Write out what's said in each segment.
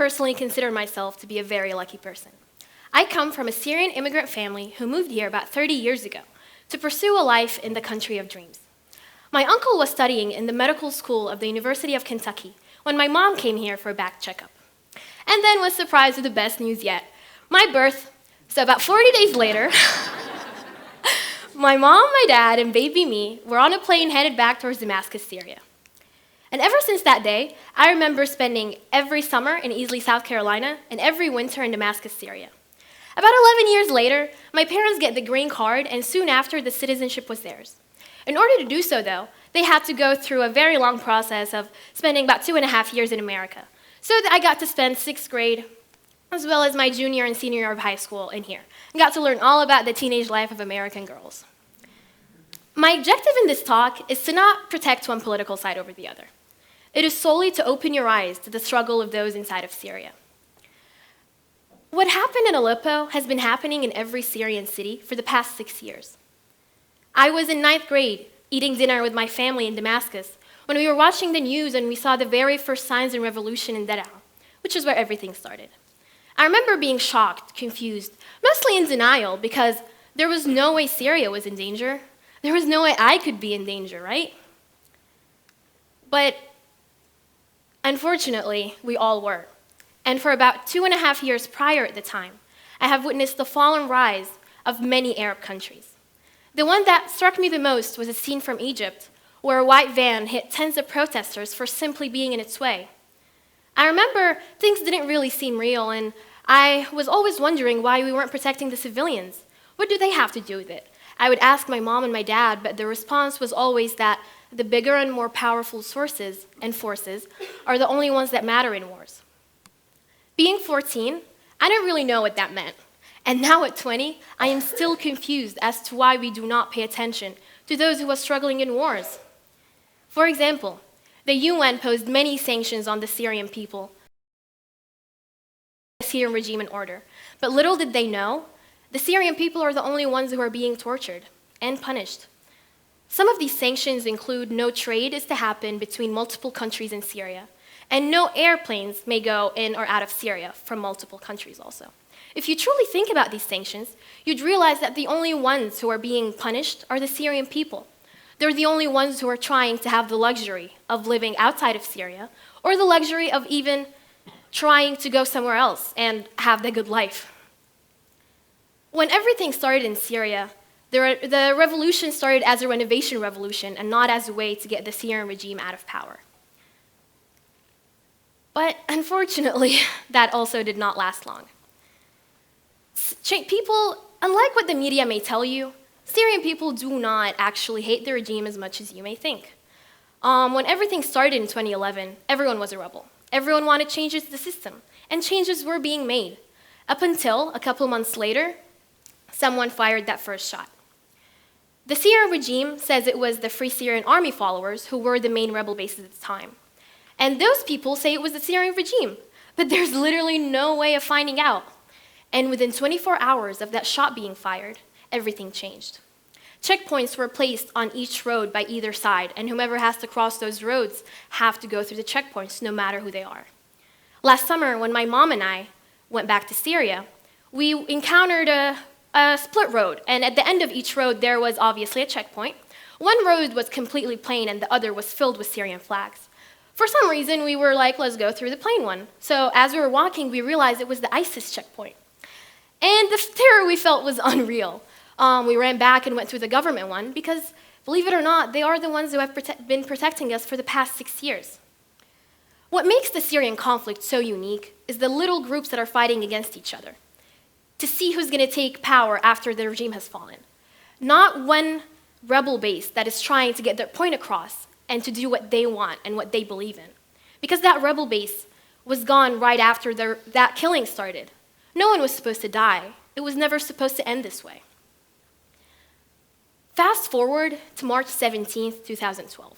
personally consider myself to be a very lucky person. I come from a Syrian immigrant family who moved here about 30 years ago to pursue a life in the country of dreams. My uncle was studying in the medical school of the University of Kentucky when my mom came here for a back checkup, and then was surprised with the best news yet, my birth. So about 40 days later, my mom, my dad, and baby me were on a plane headed back towards Damascus, Syria. And ever since that day, I remember spending every summer in Easley, South Carolina, and every winter in Damascus, Syria. About 11 years later, my parents get the green card, and soon after, the citizenship was theirs. In order to do so, though, they had to go through a very long process of spending about 2.5 years in America. So that I got to spend 6th grade, as well as my junior and senior year of high school in here, and got to learn all about the teenage life of American girls. My objective in this talk is to not protect one political side over the other. It is solely to open your eyes to the struggle of those inside of Syria. What happened in Aleppo has been happening in every Syrian city for the past 6 years. I was in 9th grade, eating dinner with my family in Damascus, when we were watching the news and we saw the very first signs of revolution in Daraa, which is where everything started. I remember being shocked, confused, mostly in denial, because there was no way Syria was in danger. There was no way I could be in danger, right? But unfortunately, we all were. And for about 2.5 years prior at the time, I have witnessed the fall and rise of many Arab countries. The one that struck me the most was a scene from Egypt, where a white van hit tens of protesters for simply being in its way. I remember things didn't really seem real, and I was always wondering why we weren't protecting the civilians. What do they have to do with it? I would ask my mom and my dad, but the response was always that the bigger and more powerful sources and forces are the only ones that matter in wars. Being 14, I didn't really know what that meant. And now at 20, I am still confused as to why we do not pay attention to those who are struggling in wars. For example, the UN posed many sanctions on the Syrian people, the Syrian regime in order. But little did they know, the Syrian people are the only ones who are being tortured and punished. Some of these sanctions include no trade is to happen between multiple countries in Syria, and no airplanes may go in or out of Syria from multiple countries also. If you truly think about these sanctions, you'd realize that the only ones who are being punished are the Syrian people. They're the only ones who are trying to have the luxury of living outside of Syria, or the luxury of even trying to go somewhere else and have the good life. When everything started in Syria, the revolution started as a renovation revolution and not as a way to get the Syrian regime out of power. But unfortunately, that also did not last long. People, unlike what the media may tell you, Syrian people do not actually hate the regime as much as you may think. When everything started in 2011, everyone was a rebel. Everyone wanted changes to the system, and changes were being made. Up until a couple months later, someone fired that first shot. The Syrian regime says it was the Free Syrian Army followers who were the main rebel bases at the time. And those people say it was the Syrian regime, but there's literally no way of finding out. And within 24 hours of that shot being fired, everything changed. Checkpoints were placed on each road by either side, and whomever has to cross those roads have to go through the checkpoints, no matter who they are. Last summer, when my mom and I went back to Syria, we encountered a split road, and at the end of each road, there was obviously a checkpoint. One road was completely plain, and the other was filled with Syrian flags. For some reason, we were like, let's go through the plain one. So as we were walking, we realized it was the ISIS checkpoint. And the terror we felt was unreal. We ran back and went through the government one because, believe it or not, they are the ones who have been protecting us for the past 6 years. What makes the Syrian conflict so unique is the little groups that are fighting against each other to see who's going to take power after the regime has fallen. Not one rebel base that is trying to get their point across and to do what they want and what they believe in. Because that rebel base was gone right after that killing started. No one was supposed to die. It was never supposed to end this way. Fast forward to March 17th, 2012.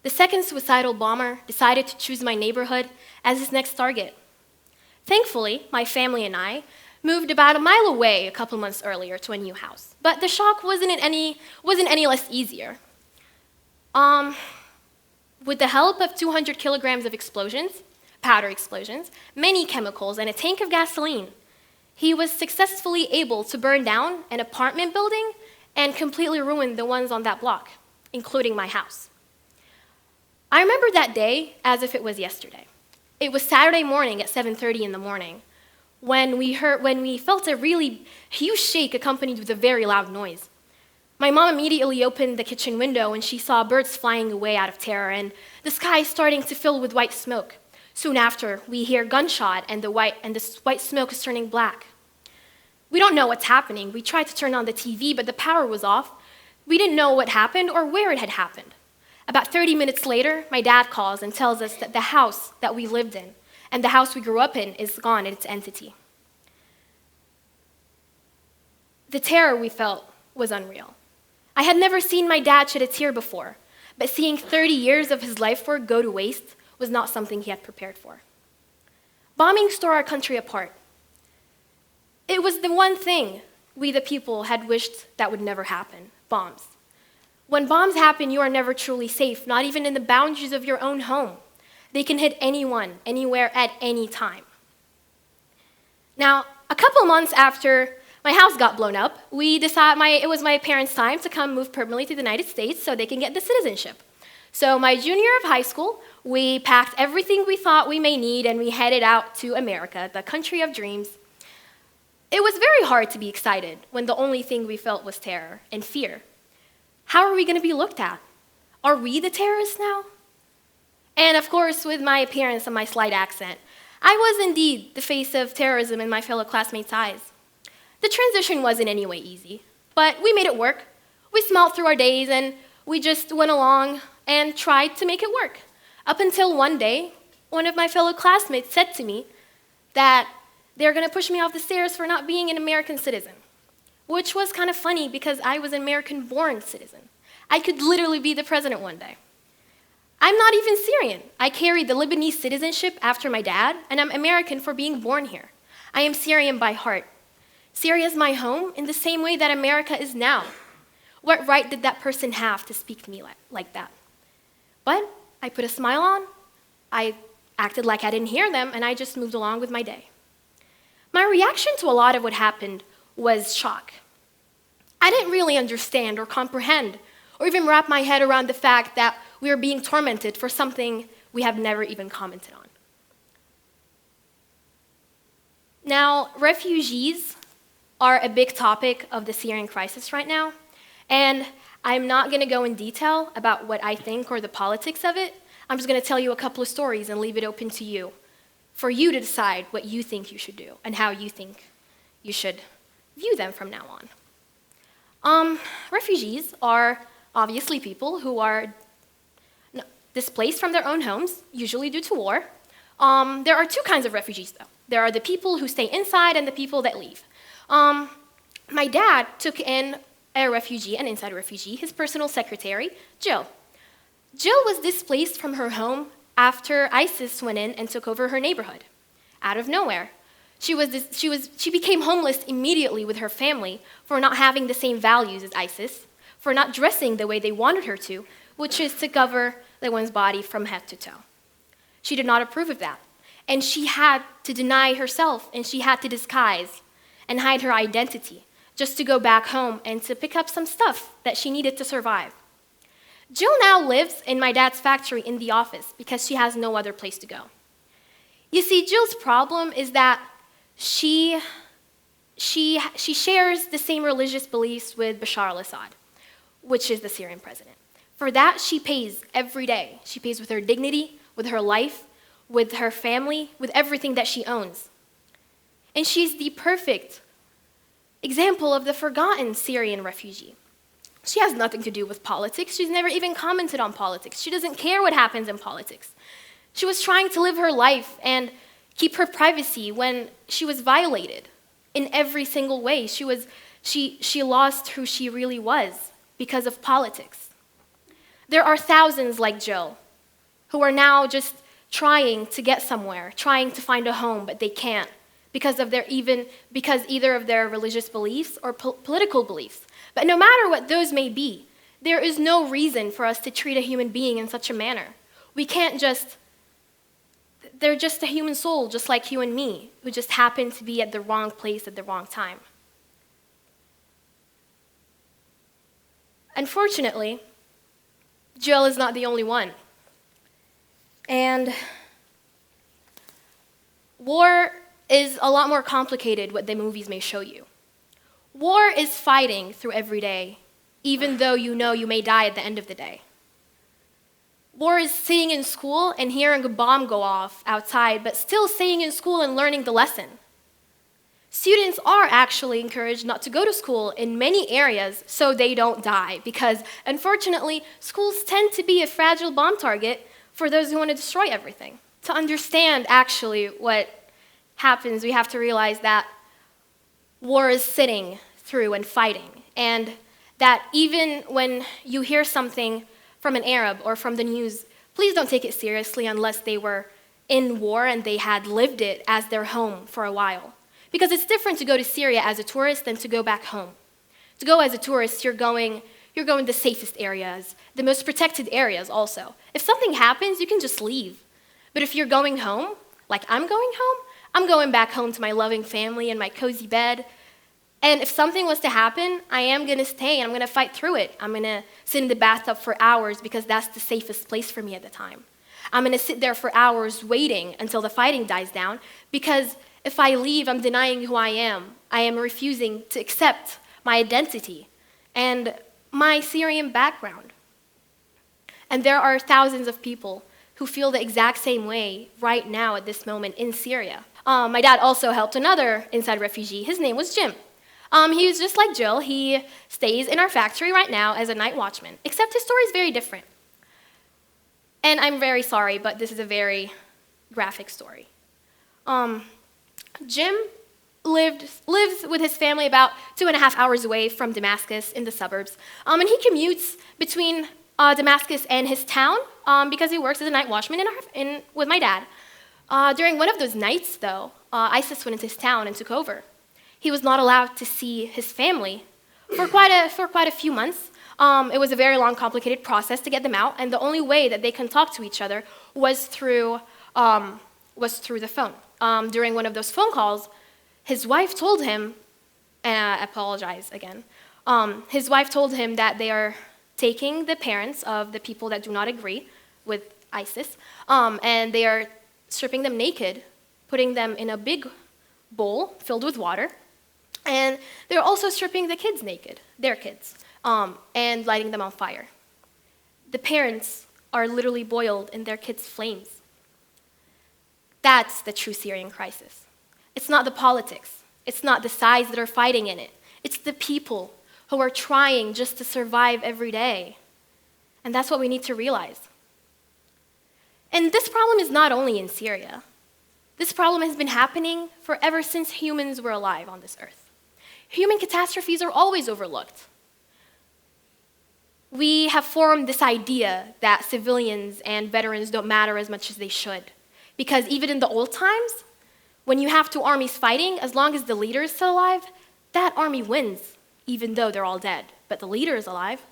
The second suicidal bomber decided to choose my neighborhood as his next target. Thankfully, my family and I moved about a mile away a couple months earlier to a new house, but the shock wasn't any less easier. With the help of 200 kilograms of explosions, powder explosions, many chemicals, and a tank of gasoline. He was successfully able to burn down an apartment building and completely ruin the ones on that block, including my house. I remember that day as if it was yesterday. It was Saturday morning at 7:30 in the morning when we felt a really huge shake accompanied with a very loud noise. My mom immediately opened the kitchen window and she saw birds flying away out of terror and the sky starting to fill with white smoke. Soon after, we hear gunshot and the white smoke is turning black. We don't know what's happening. We tried to turn on the TV, but the power was off. We didn't know what happened or where it had happened. About 30 minutes later, my dad calls and tells us that the house that we lived in and the house we grew up in is gone in its entity. The terror we felt was unreal. I had never seen my dad shed a tear before, but seeing 30 years of his life work go to waste was not something he had prepared for. Bombings tore our country apart. It was the one thing we, the people, had wished that would never happen: bombs. When bombs happen, you are never truly safe, not even in the boundaries of your own home. They can hit anyone, anywhere, at any time. Now, a couple months after my house got blown up, we decided it was my parents' time to come move permanently to the United States so they can get the citizenship. So my junior year of high school, we packed everything we thought we may need and we headed out to America, the country of dreams. It was very hard to be excited when the only thing we felt was terror and fear. How are we going to be looked at? Are we the terrorists now? And of course, with my appearance and my slight accent, I was indeed the face of terrorism in my fellow classmates' eyes. The transition wasn't in any way easy, but we made it work. We smiled through our days and we just went along and tried to make it work. Up until one day, one of my fellow classmates said to me that they're going to push me off the stairs for not being an American citizen, which was kind of funny because I was an American-born citizen. I could literally be the president one day. I'm not even Syrian. I carry the Lebanese citizenship after my dad, and I'm American for being born here. I am Syrian by heart. Syria is my home in the same way that America is now. What right did that person have to speak to me like that? But I put a smile on, I acted like I didn't hear them, and I just moved along with my day. My reaction to a lot of what happened was shock. I didn't really understand or comprehend or even wrap my head around the fact that we were being tormented for something we have never even commented on. Now, refugees are a big topic of the Syrian crisis right now, and I'm not going to go in detail about what I think or the politics of it. I'm just going to tell you a couple of stories and leave it open to you, for you to decide what you think you should do and how you think you should view them from now on. Refugees are obviously people who are displaced from their own homes, usually due to war. There are two kinds of refugees, though. There are the people who stay inside and the people that leave. My dad took in a refugee, an inside refugee, his personal secretary, Jill. Jill was displaced from her home after ISIS went in and took over her neighborhood, out of nowhere. She became homeless immediately with her family for not having the same values as ISIS, for not dressing the way they wanted her to, which is to cover one's body from head to toe. She did not approve of that, and she had to deny herself, and she had to disguise and hide her identity just to go back home and to pick up some stuff that she needed to survive. Jill now lives in my dad's factory in the office because she has no other place to go. You see, Jill's problem is that she shares the same religious beliefs with Bashar al-Assad, which is the Syrian president. For that, she pays every day. She pays with her dignity, with her life, with her family, with everything that she owns. And she's the perfect example of the forgotten Syrian refugee. She has nothing to do with politics. She's never even commented on politics. She doesn't care what happens in politics. She was trying to live her life and keep her privacy when she was violated in every single way. She lost who she really was because of politics. There are thousands like Jill who are now just trying to get somewhere, trying to find a home, but they can't because either of their religious beliefs or political beliefs. But no matter what those may be, there is no reason for us to treat a human being in such a manner. We can't just they're just a human soul, just like you and me, who just happened to be at the wrong place at the wrong time. Unfortunately, Jill is not the only one. And war is a lot more complicated what the movies may show you. War is fighting through every day, even though you know you may die at the end of the day. War is sitting in school and hearing a bomb go off outside, but still staying in school and learning the lesson. Students are actually encouraged not to go to school in many areas so they don't die, because unfortunately, schools tend to be a fragile bomb target for those who want to destroy everything. To understand actually what happens, we have to realize that war is sitting through and fighting, and that even when you hear something from an Arab or from the news, please don't take it seriously unless they were in war and they had lived it as their home for a while. Because it's different to go to Syria as a tourist than to go back home. To go as a tourist, you're going the safest areas, the most protected areas also. If something happens, you can just leave. But if you're going home, like I'm going home, I'm going back home to my loving family and my cozy bed. And if something was to happen, I am going to stay and I'm going to fight through it. I'm going to sit in the bathtub for hours because that's the safest place for me at the time. I'm going to sit there for hours waiting until the fighting dies down, because if I leave, I'm denying who I am. I am refusing to accept my identity and my Syrian background. And there are thousands of people who feel the exact same way right now at this moment in Syria. My dad also helped another inside refugee. His name was Jim. He was just like Jill. He stays in our factory right now as a night watchman, except his story is very different. And I'm very sorry, but this is a very graphic story. Jim lives with his family about 2.5 hours away from Damascus in the suburbs. And he commutes between Damascus and his town because he works as a night watchman with my dad. During one of those nights, though, ISIS went into his town and took over. He was not allowed to see his family for quite a few months. It was a very long, complicated process to get them out, and the only way that they can talk to each other was through the phone. During one of those phone calls, his wife told him, and I apologize again, his wife told him that they are taking the parents of the people that do not agree with ISIS, and they are stripping them naked, putting them in a big bowl filled with water, and they're also stripping the kids naked, their kids, and lighting them on fire. The parents are literally boiled in their kids' flames. That's the true Syrian crisis. It's not the politics. It's not the sides that are fighting in it. It's the people who are trying just to survive every day. And that's what we need to realize. And this problem is not only in Syria. This problem has been happening ever since humans were alive on this earth. Human catastrophes are always overlooked. We have formed this idea that civilians and veterans don't matter as much as they should. Because even in the old times, when you have two armies fighting, as long as the leader is still alive, that army wins, even though they're all dead. But the leader is alive.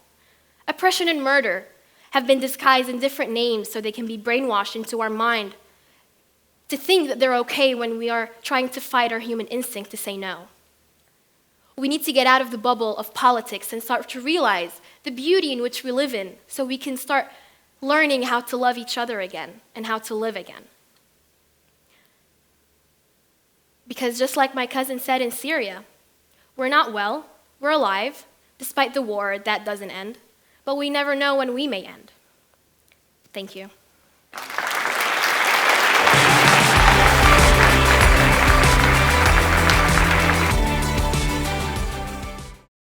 Oppression and murder have been disguised in different names so they can be brainwashed into our mind to think that they're okay when we are trying to fight our human instinct to say no. We need to get out of the bubble of politics and start to realize the beauty in which we live in so we can start learning how to love each other again and how to live again. Because just like my cousin said in Syria, we're not well, we're alive, despite the war that doesn't end, but we never know when we may end. Thank you.